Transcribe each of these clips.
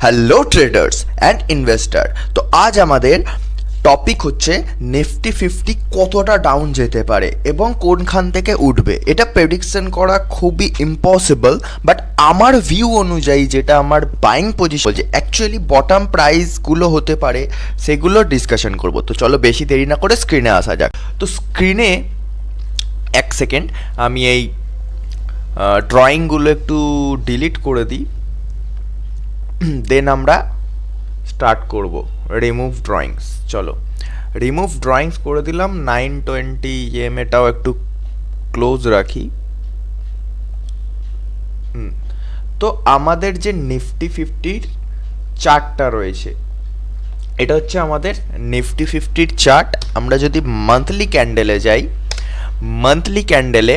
Hello traders and investor. তো আজ আমাদের টপিক হচ্ছে নিফটি 50 কতটা ডাউন যেতে পারে এবং কোনখান থেকে উঠবে। এটা প্রেডিকশন করা খুবই ইম্পসিবল, বাট আমার ভিউ অনুযায়ী যেটা আমার বাইং পজিশন যে অ্যাকচুয়ালি বটম প্রাইসগুলো হতে পারে সেগুলো ডিসকাশন করব। তো চলো বেশি দেরি না করে স্ক্রিনে আসা যাক। তো স্ক্রিনে এক সেকেন্ড আমি এই ড্রয়িংগুলো একটু ডিলিট করে দিই, দেন আমরা স্টার্ট করব। রিমুভ ড্রয়িংস, চলো রিমুভ ড্রয়িংস করে দিলাম। 920 এটাও একটু ক্লোজ রাখি। তো আমাদের যে নিফটি 50-র চার্টটা রয়েছে, এটা হচ্ছে আমাদের নিফটি 50-র চার্ট। আমরা যদি মান্থলি ক্যান্ডেলে যাই, মান্থলি ক্যান্ডেলে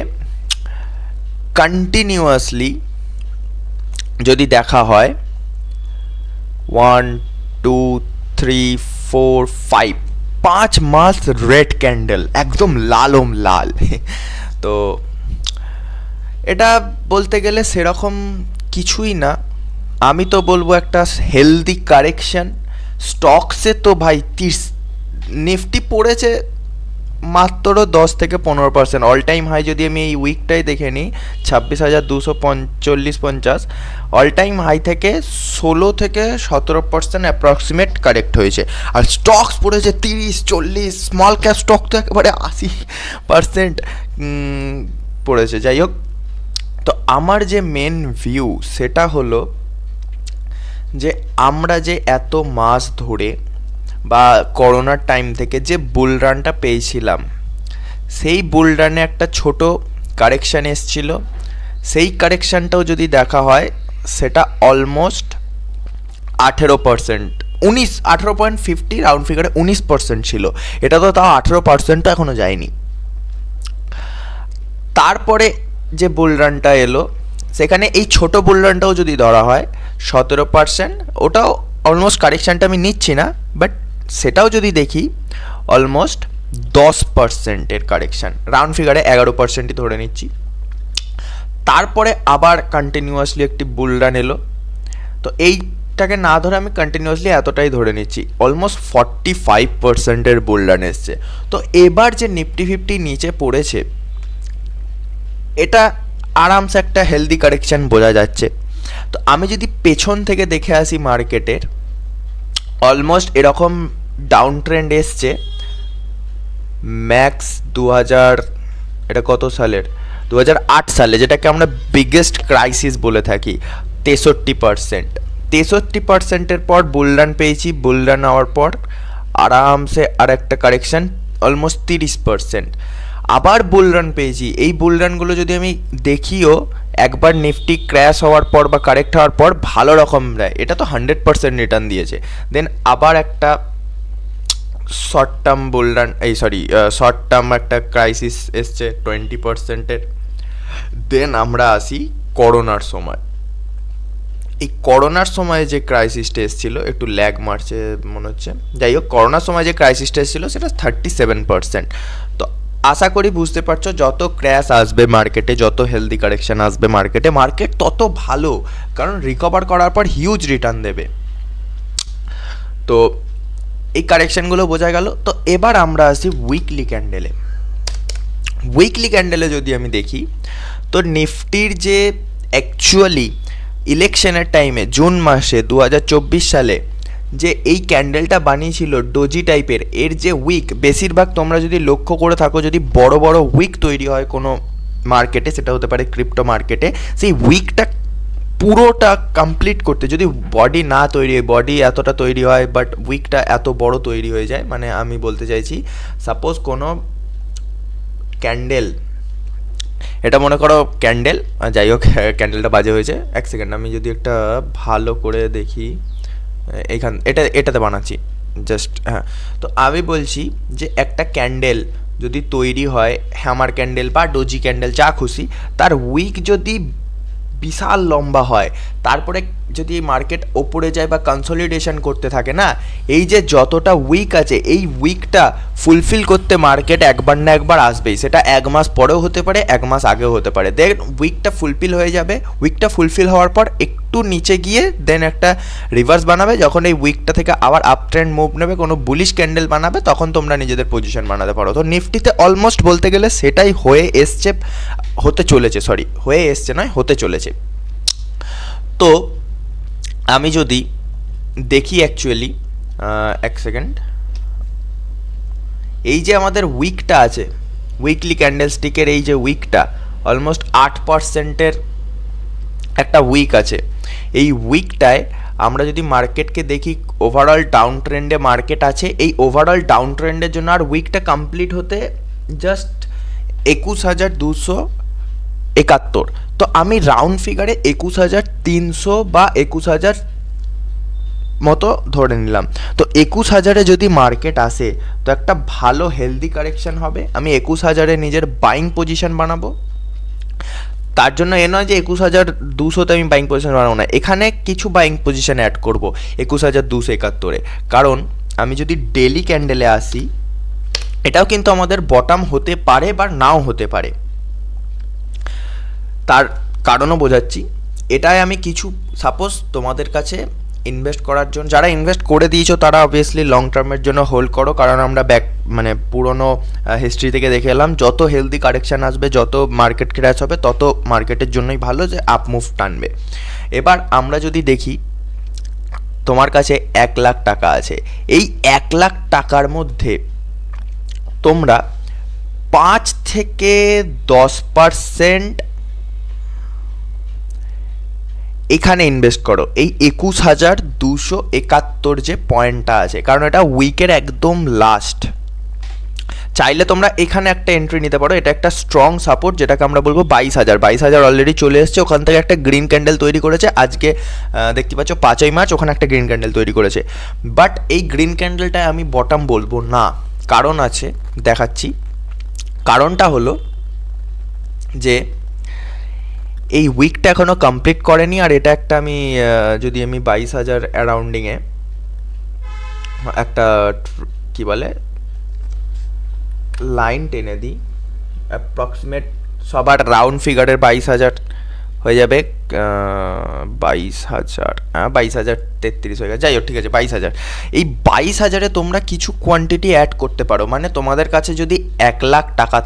কন্টিনিউয়াসলি যদি দেখা হয় 1 2 3 4 5 5 মাস রেড ক্যান্ডেল, একদম লালম লাল। তো এটা বলতে গেলে সেরকম কিছুই না, আমি তো বলবো একটা হেলদি কারেকশন। স্টকসে তো ভাই নিফটি পড়েছে মাত্র 10-15%। অল টাইম হাই যদি আমি এই উইকটাই দেখে নিই 26,245-50, অল টাইম হাই থেকে 16-17% অ্যাপ্রক্সিমেট কারেক্ট হয়েছে। আর স্টকস পড়েছে 30-40, স্মল ক্যাপ স্টক তো একেবারে 80% পড়েছে। যাই হোক, তো আমার যে মেন ভিউ সেটা হলো যে আমরা যে এত মাস ধরে বা করোনার টাইম থেকে যে বুল রানটা পেয়েছিলাম, সেই বুল রানে একটা ছোট কারেকশান এসছিল। সেই কারেকশানটাও যদি দেখা হয় সেটা অলমোস্ট 18%, 18.50 রাউন্ড ফিগারে 19% ছিল। এটা তো তাও 18%ও এখনও যায়নি। তারপরে যে বুল রানটা এলো, সেখানে এই ছোট বুল রানটাও যদি ধরা হয় 17%, ওটাও অলমোস্ট কারেকশানটা আমি নিচ্ছি না, বাট সেটাও যদি দেখি অলমোস্ট 10%-এর কারেকশান, রাউন্ড ফিগারে 11%ই ধরে নিচ্ছি। তারপরে আবার কন্টিনিউয়াসলি একটি বুল রান এলো, তো এইটাকে না ধরে আমি কন্টিনিউয়াসলি এতটাই ধরে নিচ্ছি, অলমোস্ট 45%-এর বুল রান এসছে। তো এবার যে নিফটি 50 নিচে পড়েছে, এটা আরামসে একটা হেলদি কারেকশান বোঝা যাচ্ছে। তো আমি যদি পেছন থেকে দেখে আসি মার্কেটের, অলমোস্ট এরকম ডাউন ট্রেন্ড এসছে ম্যাক্স 2000, এটা কত সালের, 2008 সালে, যেটাকে আমরা বিগেস্ট ক্রাইসিস বলে থাকি। 63%-এর পর বুল রান পেয়েছি। বুল রান হওয়ার পর আরামসে আর একটা কারেকশান অলমোস্ট 30%, আবার বুল রান পেয়েছি। এই বুল রানগুলো যদি আমি দেখিও, একবার নিফটি ক্র্যাশ হওয়ার পর বা কারেক্ট হওয়ার পর ভালো রকম দেয়, এটা তো 100% রিটার্ন দিয়েছে। দেন আবার একটা শর্ট টার্ম বুল রান, শর্ট টার্ম একটা ক্রাইসিস এসছে 20%-এর। দেন আমরা আসি করোনার সময়। এই করোনার সময় যে ক্রাইসিসটা এসেছিলো, একটু ল্যাগ মারছে মনে হচ্ছে, যাই হোক, করোনার সময় যে ক্রাইসিসটা এসেছিলো সেটা 37%। তো আশা করি বুঝতে পারছো, যত ক্র্যাশ আসবে মার্কেটে, যত হেলদি কারেকশান আসবে মার্কেটে, মার্কেট তত ভালো, কারণ রিকভার করার পর হিউজ রিটার্ন দেবে। তো এই কারেকশানগুলো বোঝা গেল। তো এবার আমরা আসি উইকলি ক্যান্ডেলে। উইকলি ক্যান্ডেলে যদি আমি দেখি, তো নিফটির যে অ্যাকচুয়ালি ইলেকশনের টাইমে জুন মাসে 2024 সালে যে এই ক্যান্ডেলটা বানিয়েছিল ডোজি টাইপের, এর যে উইক, বেশিরভাগ তোমরা যদি লক্ষ্য করে থাকো, যদি বড় বড় উইক তৈরি হয় কোনো মার্কেটে, সেটা হতে পারে ক্রিপ্টো মার্কেটে, সেই উইকটা পুরোটা কমপ্লিট করতে যদি বডি না তৈরি হয়, বডি এতটা তৈরি হয় বাট উইকটা এত বড় তৈরি হয়ে যায়। মানে আমি বলতে চাইছি, সাপোজ কোনো ক্যান্ডেল, এটা মনে করো ক্যান্ডেল, যাই হোক ক্যান্ডেলটা বাজে হয়েছে, এক সেকেন্ড আমি যদি একটা ভালো করে দেখি, এটাতে বানাচ্ছি জাস্ট, হ্যাঁ। তো আমি বলছি যে একটা ক্যান্ডেল যদি তৈরি হয়, হ্যামার ক্যান্ডেল বা ডোজি ক্যান্ডেল, যা খুশি, তার উইক যদি বিশাল লম্বা হয়, তারপরে যদি মার্কেট ওপরে যায় বা কনসলিডেশন করতে থাকে না, এই যে যতটা উইক আছে এই উইকটা ফুলফিল করতে মার্কেট একবার না একবার আসবেই, সেটা 1 মাস পরেও হতে পারে, 1 মাস আগেও হতে পারে। দেন উইকটা ফুলফিল হয়ে যাবে, উইকটা ফুলফিল হওয়ার পর একটু নিচে গিয়ে দেন একটা রিভার্স বানাবে, যখন এই উইকটা থেকে আবার আপ ট্রেন্ড মুভ নেবে, কোনো বুলিশ ক্যান্ডেল বানাবে, তখন তোমরা নিজেদের পজিশন বানাতে পারো। তো নিফটিতে অলমোস্ট বলতে গেলে সেটাই হয়ে এসছে, হতে চলেছে। তো আমি যদি দেখি অ্যাকচুয়ালি, এক সেকেন্ড, এই যে আমাদের উইকটা আছে, উইকলি ক্যান্ডেলস্টিকের এই যে উইকটা অলমোস্ট 8%-এর একটা উইক আছে। এই উইকটায় আমরা যদি মার্কেটকে দেখি, ওভারঅল ডাউন ট্রেন্ডে মার্কেট আছে। এই ওভারঅল ডাউন ট্রেন্ডের জন্য আর উইকটা কমপ্লিট হতে জাস্ট 21,271। তো আমি রাউন্ড ফিগারে 21,300 বা 21,000 মতো ধরে নিলাম। তো 21,000-এ যদি মার্কেট আসে তো একটা ভালো হেলদি কারেকশন হবে। আমি 21,000-এ নিজের বাইং পজিশন বানাবো। তার জন্য এ নয় যে 21,200-তে আমি বাইং পজিশন বানাবো না, এখানে কিছু বাইং পজিশন অ্যাড করবো 21,271-এ। কারণ আমি যদি ডেলি ক্যান্ডেলে আসি, এটাও কিন্তু আমাদের বটম হতে পারে বা নাও হতে পারে। তার কারণও বোঝাচ্ছি। এটাই আমি কিছু, সাপোজ তোমাদের কাছে ইনভেস্ট করার জন্য, যারা ইনভেস্ট করে দিয়েছো তারা অবভিয়াসলি লং টার্মের জন্য হোল্ড করো, কারণ আমরা পুরনো হিস্ট্রি থেকে দেখে এলাম, যত হেলদি কারেকশান আসবে, যত মার্কেট ক্র্যাশ হবে, তত মার্কেটের জন্যই ভালো যে আপ মুভ টানবে। এবার আমরা যদি দেখি, তোমার কাছে 1,00,000 টাকা আছে। এই 1,00,000 টাকার মধ্যে তোমরা 5 থেকে 10% এখানে ইনভেস্ট করো, এই 21,271 যে পয়েন্টটা আছে, কারণ এটা উইকের একদম লাস্ট। চাইলে তোমরা এখানে একটা এন্ট্রি নিতে পারো, এটা একটা স্ট্রং সাপোর্ট, যেটাকে আমরা বলবো 22,000 অলরেডি চলে এসছে। ওখান থেকে একটা গ্রিন ক্যান্ডেল তৈরি করেছে, আজকে দেখতে পাচ্ছ 5ই মার্চ ওখানে একটা গ্রিন ক্যান্ডেল তৈরি করেছে। বাট এই গ্রিন ক্যান্ডেলটায় আমি বটম বলবো না, কারণ আছে, দেখাচ্ছি। কারণটা হলো যে এই উইকটা এখনও কমপ্লিট করেনি, আর এটা একটা আমি যদি আমি 22,000 অ্যারাউন্ডিংয়ে একটা কি বলে লাইন টেনে দিই, অ্যাপ্রক্সিমেট সবার রাউন্ড ফিগারের 22,000 হয়ে যাবে। 22,000, 22,033 হয়ে গেছে, যাই হোক ঠিক আছে 22,000। এই 22,000-এ তোমরা কিছু কোয়ান্টিটি অ্যাড করতে পারো। মানে তোমাদের কাছে যদি 1,00,000 টাকা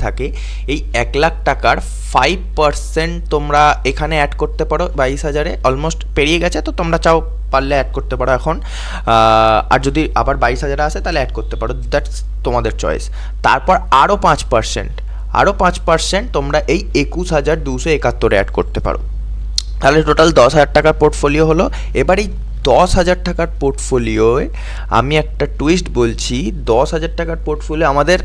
থাকে, এই 1,00,000 টাকার 5% তোমরা এখানে অ্যাড করতে পারো 22,000-এ। অলমোস্ট পেরিয়ে গেছে, তো তোমরা চাও পারলে অ্যাড করতে পারো এখন। আর যদি আবার 22,000 আসে তাহলে অ্যাড করতে পারো, দ্যাটস তোমাদের চয়েস। তারপর আরও 5% তোমরা এই 21,271-এ অ্যাড করতে পারো। তাহলে টোটাল 10,000 টাকার পোর্টফোলিও হলো। এবার এই 10,000 টাকার পোর্টফোলিওয় আমি একটা টুইস্ট বলছি। 10,000 টাকার পোর্টফোলিও আমাদের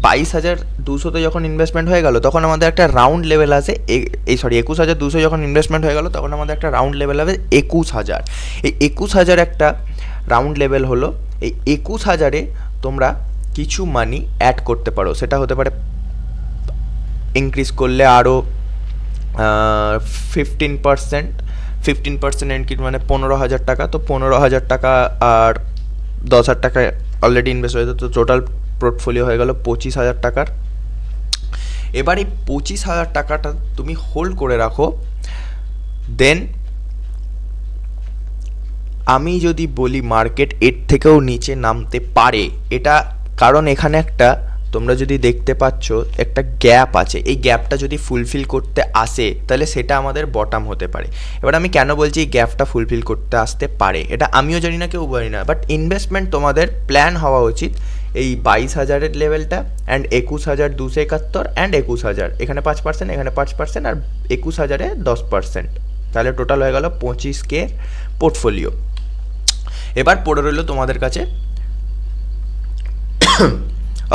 22,200-তে যখন ইনভেস্টমেন্ট হয়ে গেল, তখন আমাদের একটা রাউন্ড লেভেল আছে, 21,200 যখন ইনভেস্টমেন্ট হয়ে গেল, তখন আমাদের একটা রাউন্ড লেভেল হবে 21,000। এই 21,000 একটা রাউন্ড লেভেল হলো। এই 21,000-এ তোমরা কিছু মানি অ্যাড করতে পারো, সেটা হতে পারে ইনক্রিজ করলে আরও 15% ইনক্রিজ, মানে 15,000 টাকা। তো 15,000 টাকা আর 10,000 টাকা অলরেডি ইনভেস্ট হয়েছে, তো টোটাল পোর্টফোলিও হয়ে গেল 25,000 টাকার। এবার এই 25,000 টাকাটা তুমি হোল্ড করে রাখো। দেন আমি যদি বলি মার্কেট এর থেকেও নিচে নামতে পারে, এটা কারণ এখানে একটা, তোমরা যদি দেখতে পাচ্ছ একটা গ্যাপ আছে, এই গ্যাপটা যদি ফুলফিল করতে আসে তাহলে সেটা আমাদের বটম হতে পারে। এবার আমি কেন বলছি এই গ্যাপটা ফুলফিল করতে আসতে পারে, এটা আমিও জানি না, কেউ জানি না, বাট ইনভেস্টমেন্ট তোমাদের প্ল্যান হওয়া উচিত এই 22,000-এর লেভেলটা, অ্যান্ড 21,271 অ্যান্ড 21,000, এখানে 5%, এখানে 5%, আর 21,000-এ 10%, তাহলে টোটাল হয়ে গেল 25K পোর্টফোলিও। এবার পড়ে রইল তোমাদের কাছে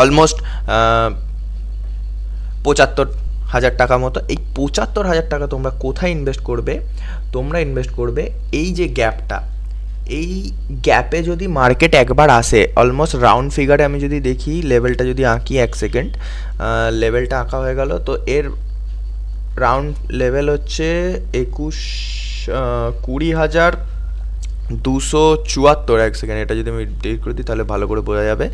অলমোস্ট 75,000 টাকা মতো। এই 75,000 টাকা তোমরা কোথায় ইনভেস্ট করবে? তোমরা ইনভেস্ট করবে এই যে গ্যাপটা, এই গ্যাপে যদি মার্কেট একবার আসে, অলমোস্ট রাউন্ড ফিগারে আমি যদি দেখি, লেভেলটা যদি আঁকি, 1 সেকেন্ড, লেভেলটা আঁকা হয়ে গেল। তো এর রাউন্ড লেভেল হচ্ছে 20,274। 1 সেকেন্ড, এটা যদি আমি ডিলিট করে দিই তাহলে ভালো করে বোঝা যাবে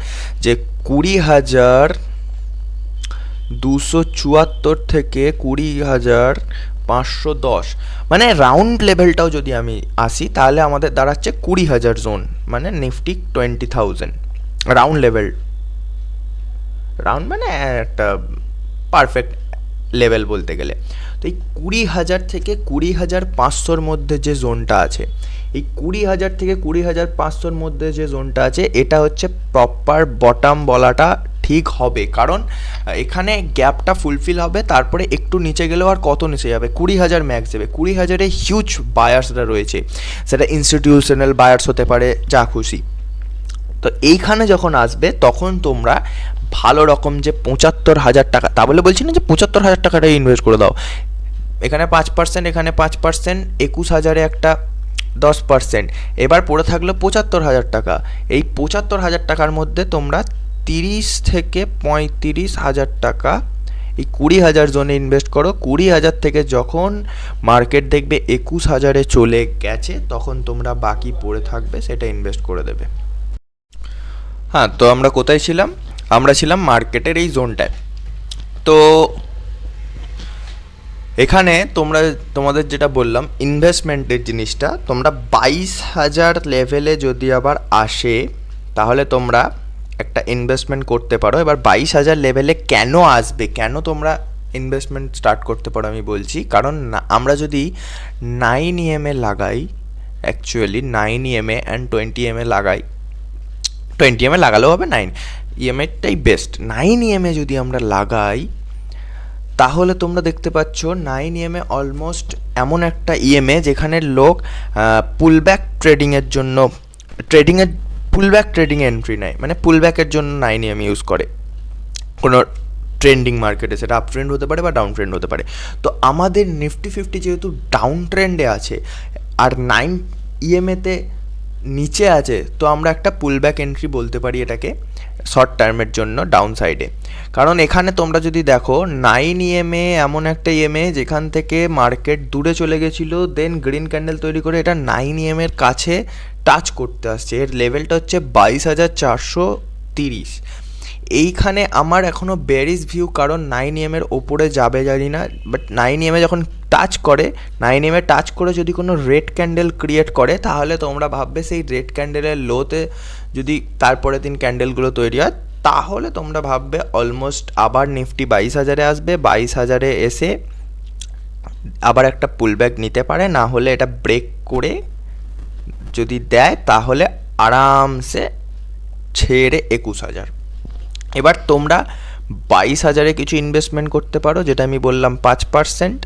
যে 20,274 থেকে 20,510, মানে রাউন্ড লেভেলটাও যদি আমি আসি তাহলে আমাদের দাঁড়াচ্ছে 20,000 জোন, মানে নিফটি 20,000 রাউন্ড লেভেল। রাউন্ড মানে একটা পারফেক্ট লেভেল বলতে গেলে। তো এই 20,000 থেকে 20,500-র মধ্যে যে জোনটা আছে, এই 20,000 থেকে 20,500-র মধ্যে যে জোনটা আছে, এটা হচ্ছে প্রপার বটম বলাটা ঠিক হবে, কারণ এখানে গ্যাপটা ফুলফিল হবে, তারপরে একটু নিচে গেলেও আর কত নিচে যাবে, 20,000 ম্যাক্স যাবে। 20,000-এ হিউজ বায়ার্সরা রয়েছে, সেটা ইনস্টিটিউশনাল বায়ার্স হতে পারে, যা খুশি। তো এইখানে যখন আসবে তখন তোমরা ভালো রকম যে 75,000 টাকা, তা বলে বলছি না যে 75,000 টাকাটা ইনভেস্ট করে দাও, এখানে 5%, এখানে 5%, 21,000-এ একটা 10%, এবার পড়ে থাকলো 75,000 টাকা। এই 75,000 টাকার মধ্যে তোমরা 30 থেকে 35,000 টাকা এই 20,000 জোনে ইনভেস্ট করো। 20,000 থেকে যখন মার্কেট দেখবে 21,000-এ চলে গেছে, তখন তোমরা বাকি পড়ে থাকবে সেটা ইনভেস্ট করে দেবে। হ্যাঁ, তো আমরা কোথায় ছিলাম? আমরা ছিলাম মার্কেটের এই জোনটায়। তো এখানে তোমাদের যেটা বললাম ইনভেস্টমেন্টের জিনিসটা, তোমরা 22,000 লেভেলে যদি আবার আসে তাহলে তোমরা একটা ইনভেস্টমেন্ট করতে পারো। এবার 22,000 লেভেলে কেন আসবে, কেন তোমরা ইনভেস্টমেন্ট স্টার্ট করতে পারো আমি বলছি। কারণ আমরা যদি 9 EMA লাগাই, অ্যাকচুয়ালি 9 EMA অ্যান্ড 20 EMA লাগাই, 20 EMA লাগালেও হবে, 9 EMAটাই বেস্ট। 9 EMA যদি আমরা লাগাই তাহলে তোমরা দেখতে পাচ্ছ 9 EMA অলমোস্ট এমন একটা ইএমএ যেখানে লোক পুলব্যাক ট্রেডিংয়ের জন্য, পুলব্যাক ট্রেডিংয়ে এন্ট্রি নেয়, মানে পুলব্যাকের জন্য 9 EMA ইউজ করে কোনো ট্রেন্ডিং মার্কেটে, সেটা আপ ট্রেন্ড হতে পারে বা ডাউন ট্রেন্ড হতে পারে। তো আমাদের নিফটি 50 যেহেতু ডাউন ট্রেন্ডে আছে আর 9 EMAতে নিচে আছে, তো আমরা একটা পুলব্যাক এন্ট্রি বলতে পারি এটাকে, শর্ট টার্মের জন্য ডাউন সাইডে। কারণ এখানে তোমরা যদি দেখো 9 EMA এমন একটা EMA যেখান থেকে মার্কেট দূরে চলে গেছিলো, দেন গ্রিন ক্যান্ডেল তৈরি করে এটা 9 EMAর কাছে টাচ করতে আসছে। এর লেভেলটা হচ্ছে 22,430। এইখানে আমার এখনও বেয়ারিশ ভিউ, কারণ 9 EMAর ওপরে যাবে জানি না, বাট 9 EMA যখন টাচ করে, 9 EMA টাচ করে যদি কোনো রেড ক্যান্ডেল ক্রিয়েট করে, তাহলে তোমরা ভাববে সেই রেড ক্যান্ডেলের লোতে যদি তারপরে দিন ক্যান্ডেলগুলো তৈরি হয়, তাহলে তোমরা ভাববে অলমোস্ট আবার নিফটি 22,000-এ আসবে, 22,000-এ এসে আবার একটা পুলব্যাক নিতে পারে, না হলে এটা ব্রেক করে যদি দেয় তাহলে আরামসে ছেড়ে 21,000। এবার তোমরা 22,000-এ কিছু ইনভেস্টমেন্ট করতে পারো, যেটা আমি বললাম 5%,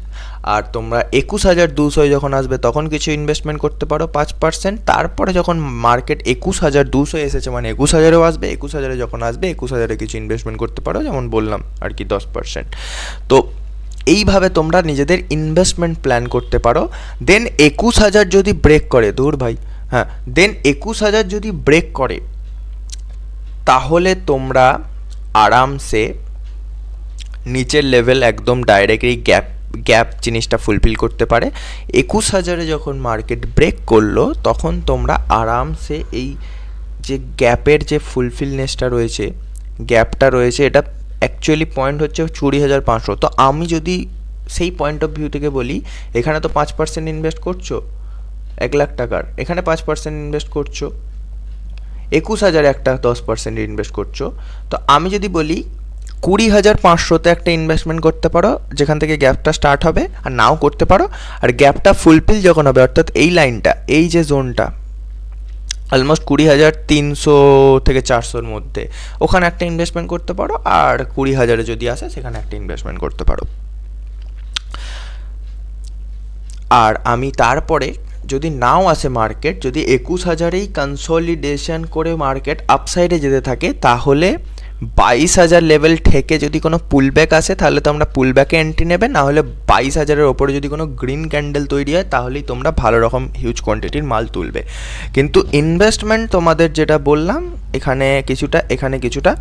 আর তোমরা 21,200 যখন আসবে তখন কিছু ইনভেস্টমেন্ট করতে পারো 5%। তারপরে যখন মার্কেট 21,200 এসেছে, মানে 21,000-এও আসবে, 21,000-এ যখন আসবে 21,000-এ কিছু ইনভেস্টমেন্ট করতে পারো, যেমন বললাম আর কি 10%। তো এইভাবে তোমরা নিজেদের ইনভেস্টমেন্ট প্ল্যান করতে পারো। দেন 21,000 যদি ব্রেক করে, হ্যাঁ, দেন 21,000 যদি ব্রেক করে তাহলে তোমরা আরামসে নিচের লেভেল একদম ডাইরেক্ট এই গ্যাপ জিনিসটা ফুলফিল করতে পারে। 21,000-এ যখন মার্কেট ব্রেক করলো তখন তোমরা আরামসে এই যে গ্যাপের যে ফুলফিলনেসটা রয়েছে, গ্যাপটা রয়েছে, এটা অ্যাকচুয়ালি পয়েন্ট হচ্ছে 20,500। তো আমি যদি সেই পয়েন্ট অফ ভিউ থেকে বলি, এখানে তো 5% ইনভেস্ট করছো 1,00,000 টাকার, এখানে 5% ইনভেস্ট করছো, 21,000 একটা 10% ইনভেস্ট করছো। তো আমি যদি বলি 20,500-তে একটা ইনভেস্টমেন্ট করতে পারো, যেখান থেকে গ্যাপটা স্টার্ট হবে, আর নাও করতে পারো। আর গ্যাপটা ফুলফিল যখন হবে, অর্থাৎ এই লাইনটা, এই যে জোনটা অলমোস্ট 20,300 থেকে 400-র মধ্যে, ওখানে একটা ইনভেস্টমেন্ট করতে পারো। আর 20,000-এ যদি আসে সেখানে একটা ইনভেস্টমেন্ট করতে পারো। আর আমি তারপরে যদি নাও আসে মার্কেট, যদি 21,000-এই কনসলিডেশন করে মার্কেট আপসাইডে যেতে থাকে, তাহলে 22,000 লেভেল থেকে যদি কোনো পুলব্যাক আসে তাহলে তোমরা পুলব্যাকে এন্ট্রি নেবে, না হলে 22,000-এর ওপরে যদি কোনো গ্রিন ক্যান্ডেল তৈরি হয় তাহলেই তোমরা ভালো রকম হিউজ কোয়ান্টিটির মাল তুলবে। কিন্তু ইনভেস্টমেন্ট তোমাদের যেটা বললাম এখানে কিছুটা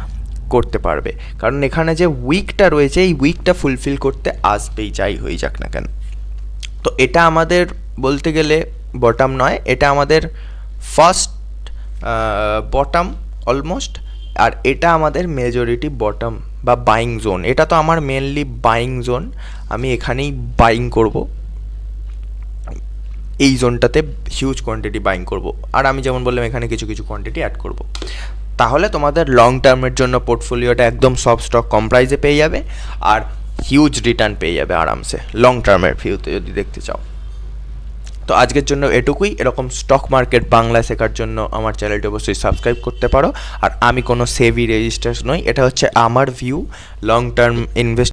করতে পারবে, কারণ এখানে যে উইকটা রয়েছে এই উইকটা ফুলফিল করতে আসবেই যাই হয়ে যাক না কেন। তো এটা আমাদের বলতে গেলে বটম নয়, এটা আমাদের ফার্স্ট বটম অলমোস্ট, আর এটা আমাদের মেজরিটি বটম বা বাইং জোন। এটা তো আমার মেনলি বাইং জোন, আমি এখানেই বাইং করব, এই জোনটাতে হিউজ কোয়ান্টিটি বাইং করব, আর আমি যেমন বললাম এখানে কিছু কোয়ান্টিটি অ্যাড করব। তাহলে তোমাদের লং টার্মের জন্য পোর্টফোলিওটা একদম সব স্টক কম প্রাইসে পেয়ে যাবে আর হিউজ রিটার্ন পেয়ে যাবে আরামসে লং টার্মের ভিউতে যদি দেখতে চাও। তো আজকের জন্য এটুকুই। এরকম স্টক মার্কেট বাংলা শেখার জন্য আমার চ্যানেলটি অবশ্যই সাবস্ক্রাইব করতে পারো। আর আমি কোনো সেভি রেজিস্টার্স নই, এটা হচ্ছে আমার ভিউ লং টার্ম ইনভেস্ট